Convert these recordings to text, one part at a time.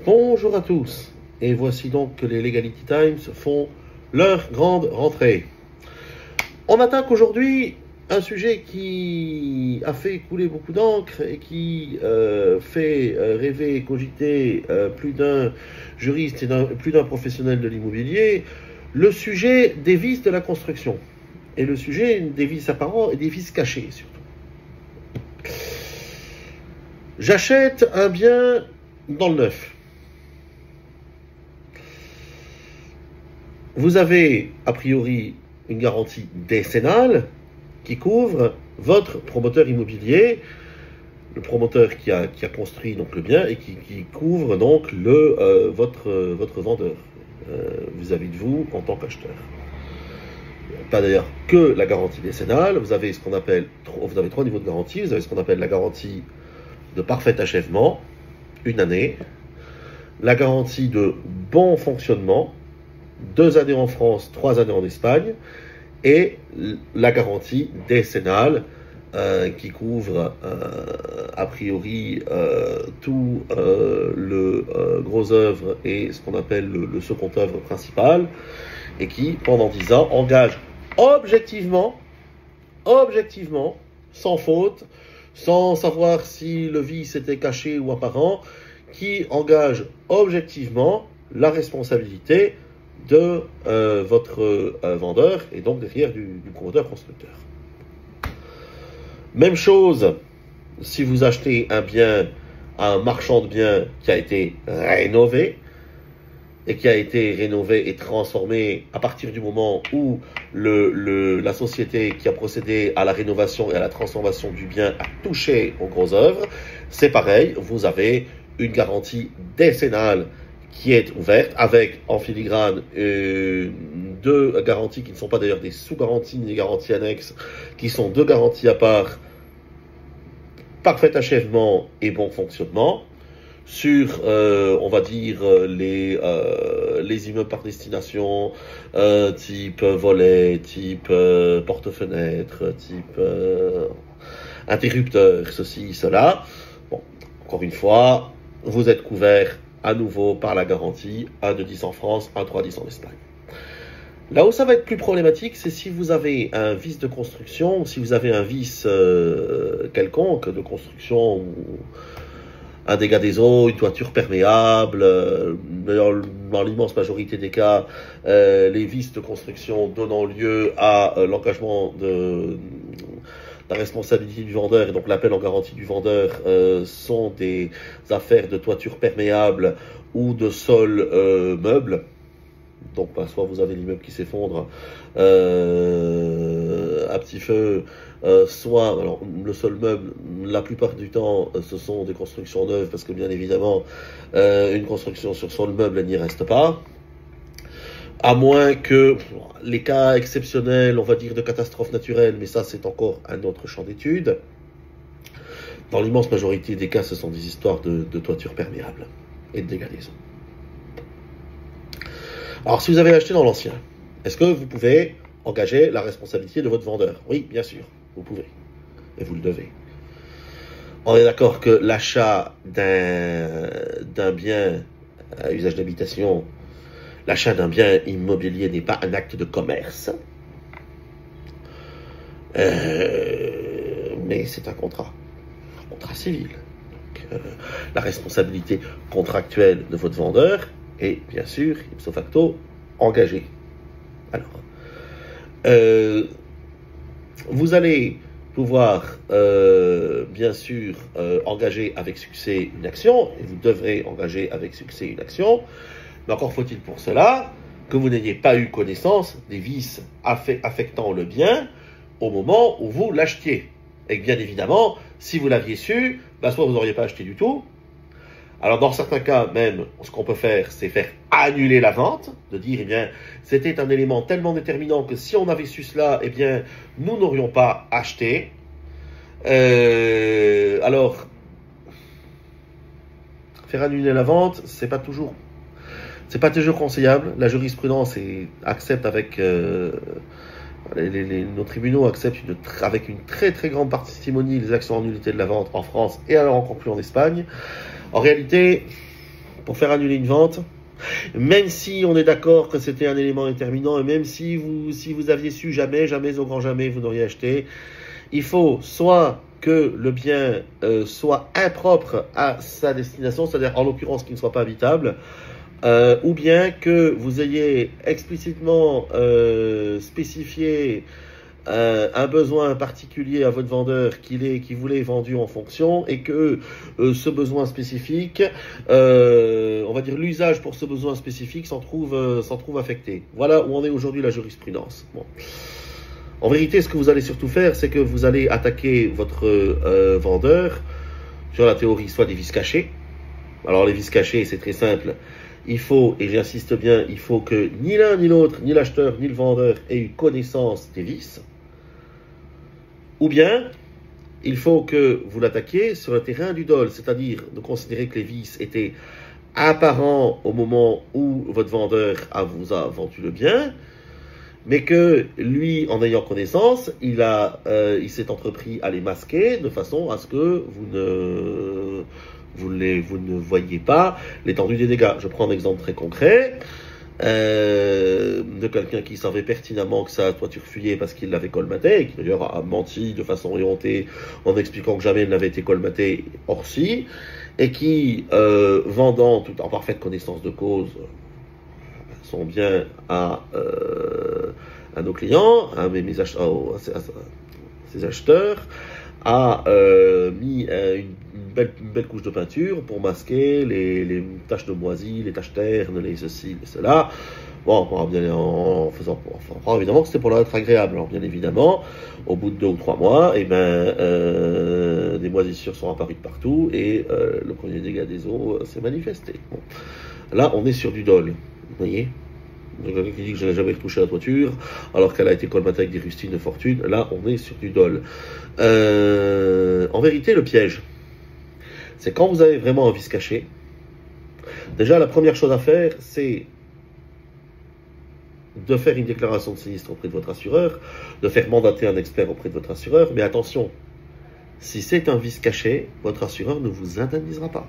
Bonjour à tous, et voici donc que les Legality Times font leur grande rentrée. On attaque aujourd'hui un sujet qui a fait couler beaucoup d'encre et qui fait rêver et cogiter plus d'un juriste et plus d'un professionnel de l'immobilier, le sujet des vices de la construction. Et le sujet des vices apparents et des vices cachés surtout. J'achète un bien dans le neuf. Vous avez, a priori, une garantie décennale qui couvre votre promoteur immobilier, le promoteur qui a construit donc le bien et qui couvre donc votre vendeur vis-à-vis de vous en tant qu'acheteur. Pas d'ailleurs que la garantie décennale, vous avez trois niveaux de garantie. Vous avez ce qu'on appelle la garantie de parfait achèvement, 1 année, la garantie de bon fonctionnement, 2 années en France, 3 années en Espagne, et la garantie décennale qui couvre a priori tout le gros œuvre et ce qu'on appelle le second œuvre principal, et qui, pendant 10 ans, engage objectivement, sans faute, sans savoir si le vice était caché ou apparent, qui engage objectivement la responsabilité de votre vendeur et donc derrière du promoteur constructeur. Même chose si vous achetez un bien à un marchand de biens qui a été rénové et qui a été rénové et transformé à partir du moment où la société qui a procédé à la rénovation et à la transformation du bien a touché aux grosses œuvres, c'est pareil, vous avez une garantie décennale qui est ouverte avec en filigrane 2 garanties qui ne sont pas d'ailleurs des sous-garanties ni des garanties annexes, qui sont 2 garanties à part, parfait achèvement et bon fonctionnement, sur, on va dire, les immeubles par destination, type volet, type porte-fenêtre, type interrupteur, ceci, cela. Bon, encore une fois, vous êtes couvert à nouveau par la garantie 1 de 10 en France, 1 3 10 en Espagne. Là où ça va être plus problématique, c'est si vous avez un vice de construction, si vous avez un vice quelconque de construction, ou un dégât des eaux, une toiture perméable, dans l'immense majorité des cas, les vices de construction donnant lieu à l'engagement de la responsabilité du vendeur et donc l'appel en garantie du vendeur sont des affaires de toiture perméable ou de sol meuble. Donc soit vous avez l'immeuble qui s'effondre à petit feu, soit alors, le sol meuble, la plupart du temps, ce sont des constructions neuves parce que bien évidemment, une construction sur sol meuble, elle n'y reste pas. À moins que les cas exceptionnels, on va dire, de catastrophes naturelles, mais ça, c'est encore un autre champ d'étude. Dans l'immense majorité des cas, ce sont des histoires de toiture perméable et de dégâts des eaux. Alors, si vous avez acheté dans l'ancien, est-ce que vous pouvez engager la responsabilité de votre vendeur? Oui, bien sûr, vous pouvez. Et vous le devez. On est d'accord que l'achat d'un bien à usage d'habitation, l'achat d'un bien immobilier n'est pas un acte de commerce, mais c'est un contrat civil. Donc, la responsabilité contractuelle de votre vendeur est bien sûr, ipso facto, engagée. Alors, vous allez pouvoir bien sûr engager avec succès une action, et vous devrez engager avec succès une action. Mais encore faut-il pour cela que vous n'ayez pas eu connaissance des vices affectant le bien au moment où vous l'achetiez. Et que bien évidemment, si vous l'aviez su, soit vous n'auriez pas acheté du tout. Alors dans certains cas même, ce qu'on peut faire, c'est faire annuler la vente, de dire, eh bien, c'était un élément tellement déterminant que si on avait su cela, eh bien, nous n'aurions pas acheté. Alors, faire annuler la vente, c'est pas toujours conseillable. La jurisprudence accepte avec nos tribunaux acceptent avec une très très grande parcimonie les actions en nullité de la vente en France et alors encore plus en Espagne. En réalité, pour faire annuler une vente, même si on est d'accord que c'était un élément déterminant, et même si vous aviez su jamais, jamais au grand jamais, vous n'auriez acheté, il faut soit que le bien soit impropre à sa destination, c'est-à-dire en l'occurrence qu'il ne soit pas habitable, ou bien que vous ayez explicitement spécifié un besoin particulier à votre vendeur qui vous l'ait vendu en fonction, et que ce besoin spécifique, on va dire l'usage pour ce besoin spécifique s'en trouve affecté. Voilà où en est aujourd'hui la jurisprudence. Bon. En vérité, ce que vous allez surtout faire, c'est que vous allez attaquer votre vendeur sur la théorie soit des vices cachés. Alors les vices cachés, c'est très simple. Il faut, et j'insiste bien, il faut que ni l'un ni l'autre, ni l'acheteur ni le vendeur ait eu connaissance des vices. Ou bien, il faut que vous l'attaquiez sur le terrain du dol, c'est-à-dire de considérer que les vices étaient apparents au moment où votre vendeur vous a vendu le bien, mais que lui, en ayant connaissance, il s'est entrepris à les masquer de façon à ce que vous ne voyez pas l'étendue des dégâts. Je prends un exemple très concret de quelqu'un qui savait pertinemment que sa toiture fuyait parce qu'il l'avait colmatée, et qui d'ailleurs a menti de façon éhontée en expliquant que jamais elle n'avait été colmatée hors-ci, et qui, vendant tout en parfaite connaissance de cause son bien à nos clients, à ses acheteurs, a mis une belle couche de peinture pour masquer les taches de moisie, les taches ternes, les ceci, les cela. Bon, en faisant évidemment que c'était pour leur être agréable. Alors bien évidemment, au bout de 2 ou 3 mois, des moisissures sont apparues de partout, et le premier dégât des eaux s'est manifesté. Bon. Là, on est sur du dol, vous voyez. Quelqu'un qui dit que je n'ai jamais retouché la toiture alors qu'elle a été colmatée avec des rustines de fortune, là on est sur du dol. En vérité, le piège, c'est quand vous avez vraiment un vice caché. Déjà, la première chose à faire, c'est de faire une déclaration de sinistre auprès de votre assureur, de faire mandater un expert auprès de votre assureur, mais attention, si c'est un vice caché, votre assureur ne vous indemnisera pas.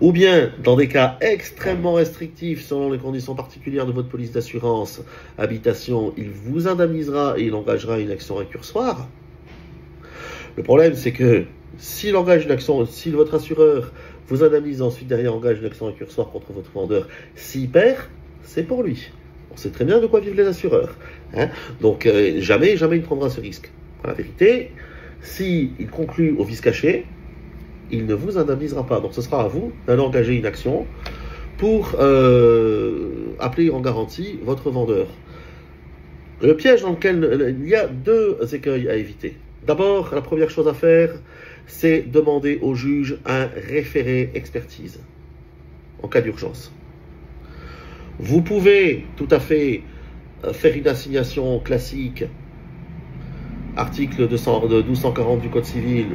Ou bien, dans des cas extrêmement restrictifs, selon les conditions particulières de votre police d'assurance habitation, il vous indemnisera et il engagera une action récursoire. Le problème, c'est que s'il engage une action, si votre assureur vous indemnise, ensuite derrière engage une action récursoire contre votre vendeur, s'il perd, c'est pour lui. On sait très bien de quoi vivent les assureurs. Hein. Donc, jamais il ne prendra ce risque. La vérité, s'il conclut au vice caché, il ne vous indemnisera pas. Donc ce sera à vous d'aller engager une action pour appeler en garantie votre vendeur. Le piège dans lequel il y a 2 écueils à éviter. D'abord, la première chose à faire, c'est demander au juge un référé expertise en cas d'urgence. Vous pouvez tout à fait faire une assignation classique, article 1240 du Code civil,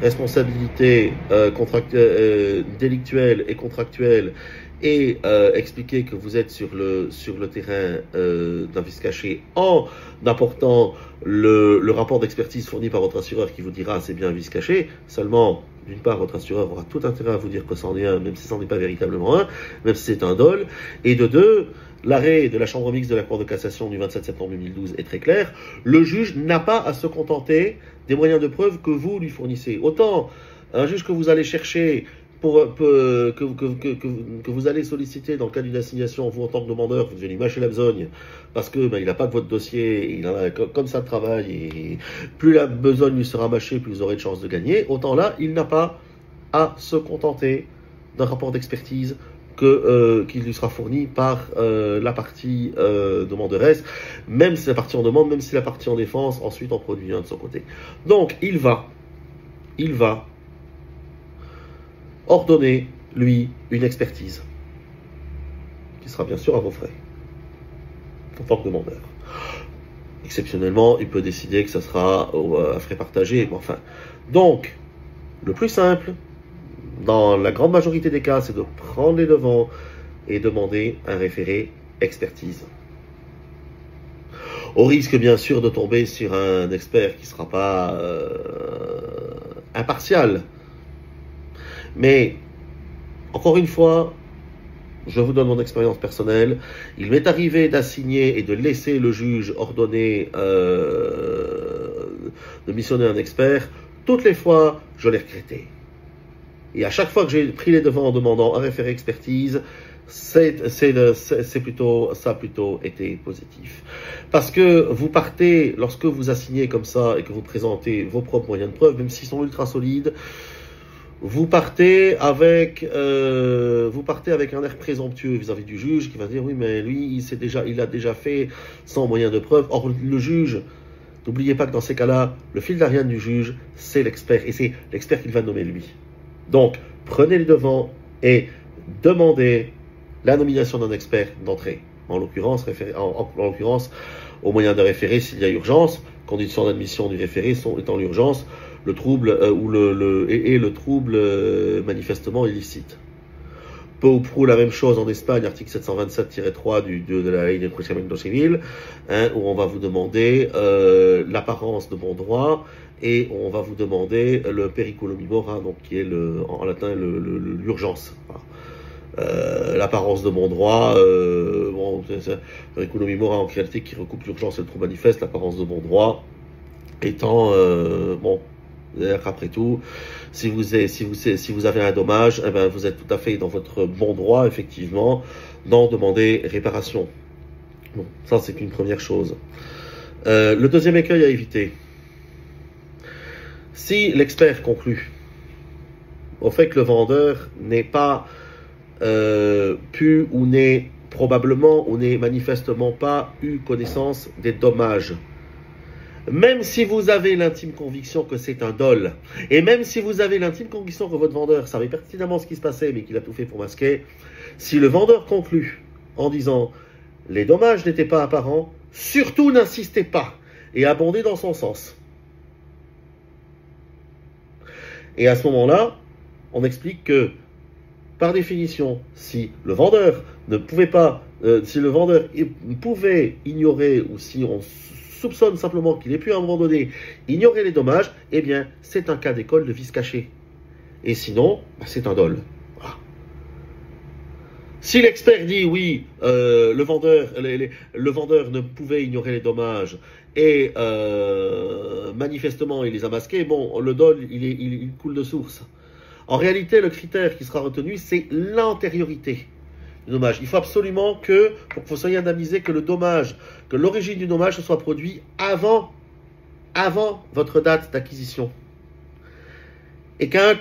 responsabilité délictuelle et contractuelle, et expliquer que vous êtes sur le terrain d'un vice caché en apportant le rapport d'expertise fourni par votre assureur qui vous dira c'est bien un vice caché. Seulement, d'une part, votre assureur aura tout intérêt à vous dire que c'en est un, même si c'en est pas véritablement un, même si c'est un dol. Et de 2, l'arrêt de la Chambre mixte de la Cour de cassation du 27 septembre 2012 est très clair. Le juge n'a pas à se contenter des moyens de preuve que vous lui fournissez. Autant un juge que vous allez chercher, que vous allez solliciter dans le cas d'une assignation, vous en tant que demandeur, vous allez mâcher la besogne, parce que il n'a pas que votre dossier, il en a comme ça de travail, et plus la besogne lui sera mâchée, plus vous aurez de chances de gagner. Autant là, il n'a pas à se contenter d'un rapport d'expertise qui lui sera fourni par la partie demanderesse, même si la partie en demande, même si la partie en défense ensuite en produit un de son côté. Donc il va ordonner, lui, une expertise, qui sera bien sûr à vos frais, en tant que demandeur. Exceptionnellement, il peut décider que ça sera à frais partagés, enfin. Donc, le plus simple, dans la grande majorité des cas, c'est de prendre les devants et demander un référé expertise. Au risque, bien sûr, de tomber sur un expert qui ne sera pas impartial. Mais, encore une fois, je vous donne mon expérience personnelle. Il m'est arrivé d'assigner et de laisser le juge ordonner de missionner un expert. Toutes les fois, je l'ai regretté. Et à chaque fois que j'ai pris les devants en demandant un référé expertise, ça a plutôt été positif. Parce que vous partez, lorsque vous assignez comme ça et que vous présentez vos propres moyens de preuve, même s'ils sont ultra solides, vous partez avec un air présomptueux vis-à-vis du juge qui va dire oui mais lui il a déjà fait sans moyen de preuve. Or le juge, n'oubliez pas que dans ces cas-là, le fil d'Ariane du juge, c'est l'expert et c'est l'expert qu'il va nommer lui. Donc prenez les devants et demandez la nomination d'un expert d'entrée. En l'occurrence au moyen de référé s'il y a urgence. Condition d'admission du référé étant l'urgence, le trouble le trouble manifestement illicite. Peu ou prou la même chose en Espagne, article 727-3 de la Ley de Procedimiento Civil, où on va vous demander l'apparence de bon droit et on va vous demander le periculum mora, donc qui est en latin l'urgence. L'apparence de bon droit, periculum mora en réalité qui recoupe l'urgence et le trouble manifeste, l'apparence de bon droit étant après tout, si vous avez un dommage, eh ben, vous êtes tout à fait dans votre bon droit, effectivement, d'en demander réparation. Bon, ça c'est une première chose. Le deuxième écueil à éviter. Si l'expert conclut au fait que le vendeur n'est pas pu ou n'est probablement ou n'est manifestement pas eu connaissance des dommages, même si vous avez l'intime conviction que c'est un dol, et même si vous avez l'intime conviction que votre vendeur savait pertinemment ce qui se passait, mais qu'il a tout fait pour masquer, si le vendeur conclut en disant « les dommages n'étaient pas apparents », surtout n'insistez pas et abondez dans son sens. Et à ce moment-là, on explique que, par définition, si le vendeur pouvait ignorer, ou si on soupçonne simplement qu'il ait pu à un moment donné ignorer les dommages, eh bien, c'est un cas d'école de vice caché. Et sinon, c'est un dol. Voilà. Si l'expert dit oui, le vendeur ne pouvait ignorer les dommages et manifestement il les a masqués, bon, le dol, il coule de source. En réalité, le critère qui sera retenu, c'est l'antériorité du dommage. Il faut absolument que, pour que vous soyez indemnisé, que l'origine du dommage se soit produit avant votre date d'acquisition. Et qu'à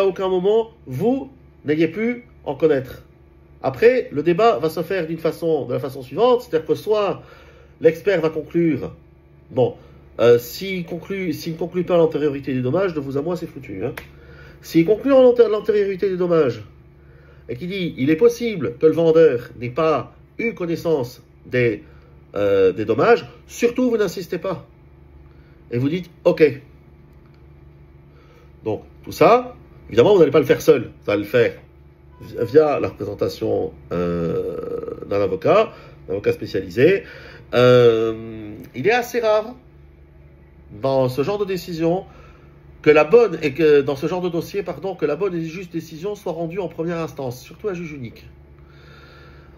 aucun moment, vous n'ayez pu en connaître. Après, le débat va se faire de la façon suivante, c'est-à-dire que soit l'expert va conclure, s'il ne conclut pas l'antériorité du dommage, de vous à moi, c'est foutu. S'il conclut l'antériorité des dommages, et qui dit il est possible que le vendeur n'ait pas eu connaissance des dommages, surtout vous n'insistez pas. Et vous dites ok. Donc tout ça, évidemment vous n'allez pas le faire seul, vous allez le faire via la représentation d'un avocat spécialisé. Il est assez rare dans ce genre de décision dans ce genre de dossier, que la bonne et juste décision soit rendue en première instance, surtout à juge unique.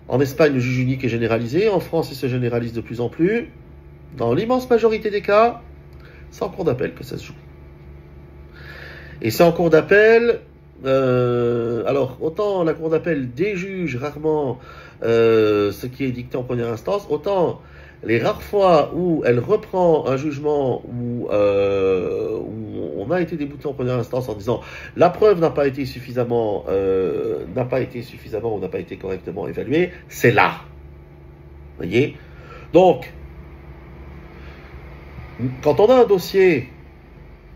En Espagne, le juge unique est généralisé, en France, il se généralise de plus en plus. Dans l'immense majorité des cas, c'est en cour d'appel que ça se joue. Et c'est en cour d'appel, alors autant la cour d'appel déjuge rarement ce qui est dicté en première instance, autant les rares fois où elle reprend un jugement où on a été débouté en première instance en disant la preuve n'a pas été suffisamment ou n'a pas été correctement évaluée, c'est là. Vous voyez? Donc, quand on a un dossier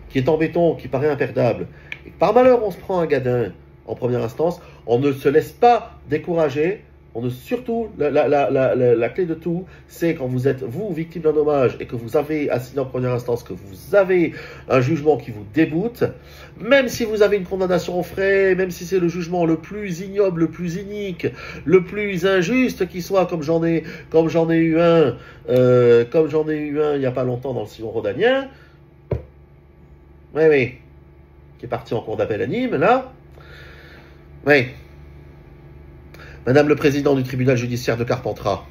qui est en béton, qui paraît imperdable, et que par malheur on se prend un gadin en première instance, on ne se laisse pas décourager. Surtout, la clé de tout, c'est quand vous êtes, vous, victime d'un dommage et que vous avez assigné en première instance, que vous avez un jugement qui vous déboute, même si vous avez une condamnation aux frais, même si c'est le jugement le plus ignoble, le plus inique, le plus injuste qui soit, comme j'en ai eu un il n'y a pas longtemps dans le sillon rhodanien, qui est parti en cour d'appel à Nîmes, là, Oui. Madame le président du tribunal judiciaire de Carpentras.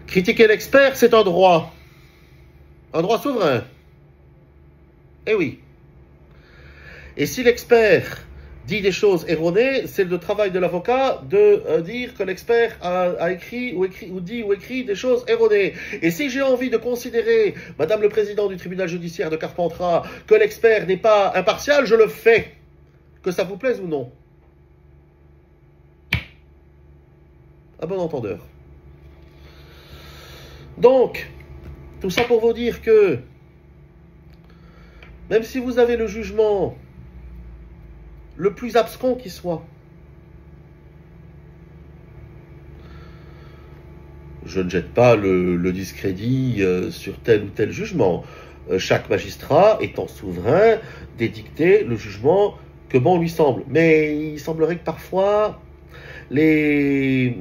Critiquer l'expert, c'est un droit. Un droit souverain. Eh oui. Et si l'expert dit des choses erronées, c'est le travail de l'avocat de dire que l'expert a écrit ou dit des choses erronées. Et si j'ai envie de considérer, Madame le président du tribunal judiciaire de Carpentras, que l'expert n'est pas impartial, je le fais. Que ça vous plaise ou non. À bon entendeur. Donc, tout ça pour vous dire que, même si vous avez le jugement le plus abscon qui soit, je ne jette pas le discrédit sur tel ou tel jugement. Chaque magistrat étant souverain d'édicter le jugement que bon lui semble. Mais il semblerait que parfois, les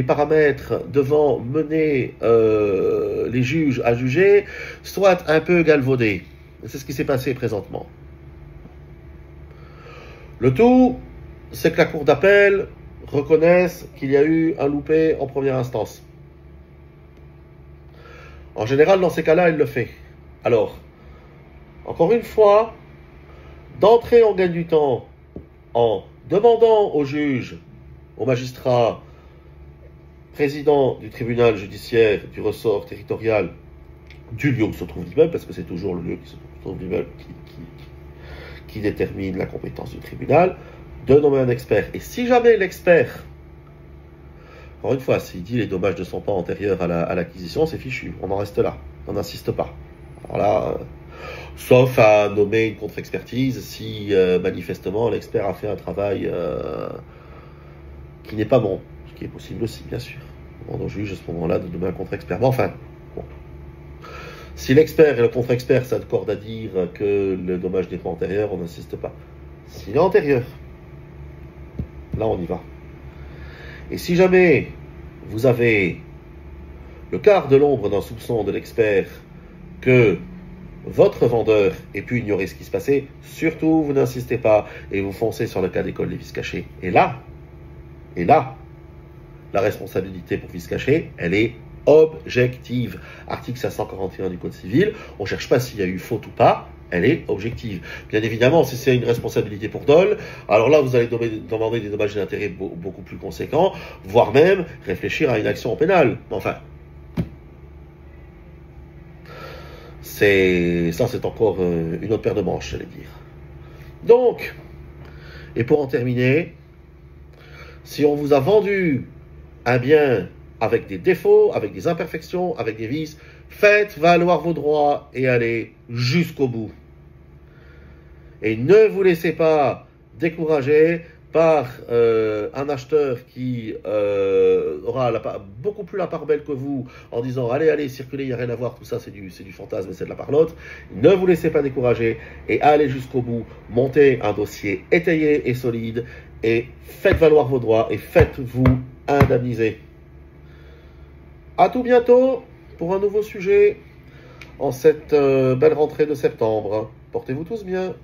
paramètres devant mener les juges à juger soient un peu galvaudés. C'est ce qui s'est passé présentement. Le tout, c'est que la cour d'appel reconnaisse qu'il y a eu un loupé en première instance. En général, dans ces cas-là, elle le fait. Alors, encore une fois, d'entrer en gagne du temps en demandant au juge, au magistrat, président du tribunal judiciaire du ressort territorial du lieu où se trouve l'immeuble, parce que c'est toujours le lieu qui se trouve l'immeuble qui détermine la compétence du tribunal, de nommer un expert. Et si jamais l'expert, encore une fois, s'il dit les dommages ne sont pas antérieurs à l'acquisition, c'est fichu, on en reste là, on n'insiste pas. Alors là, sauf à nommer une contre-expertise si manifestement l'expert a fait un travail qui n'est pas bon, ce qui est possible aussi, bien sûr. On demande au juge à ce moment-là de nommer un contre-expert. Mais enfin, bon. Si l'expert et le contre-expert s'accordent à dire que le dommage n'est pas antérieur, on n'insiste pas. S'il est antérieur, là on y va. Et si jamais vous avez le quart de l'ombre d'un soupçon de l'expert que votre vendeur ait pu ignorer ce qui se passait, surtout vous n'insistez pas et vous foncez sur le cas d'école des vices cachés. Et là, la responsabilité pour vices cachés, elle est objective. Article 541 du Code civil, on ne cherche pas s'il y a eu faute ou pas, elle est objective. Bien évidemment, si c'est une responsabilité pour dol, alors là, vous allez demander des dommages d'intérêt beaucoup plus conséquents, voire même réfléchir à une action pénale. Enfin, c'est encore une autre paire de manches, j'allais dire. Donc, et pour en terminer, si on vous a vendu un bien avec des défauts, avec des imperfections, avec des vices, faites valoir vos droits et allez jusqu'au bout. Et ne vous laissez pas décourager par un acheteur qui aura beaucoup plus la part belle que vous en disant allez, circulez, il n'y a rien à voir, tout ça c'est du fantasme et c'est de la parlotte. Ne vous laissez pas décourager et allez jusqu'au bout, montez un dossier étayé et solide et faites valoir vos droits et faites-vous indemniser. À tout bientôt pour un nouveau sujet en cette belle rentrée de septembre. Portez-vous tous bien.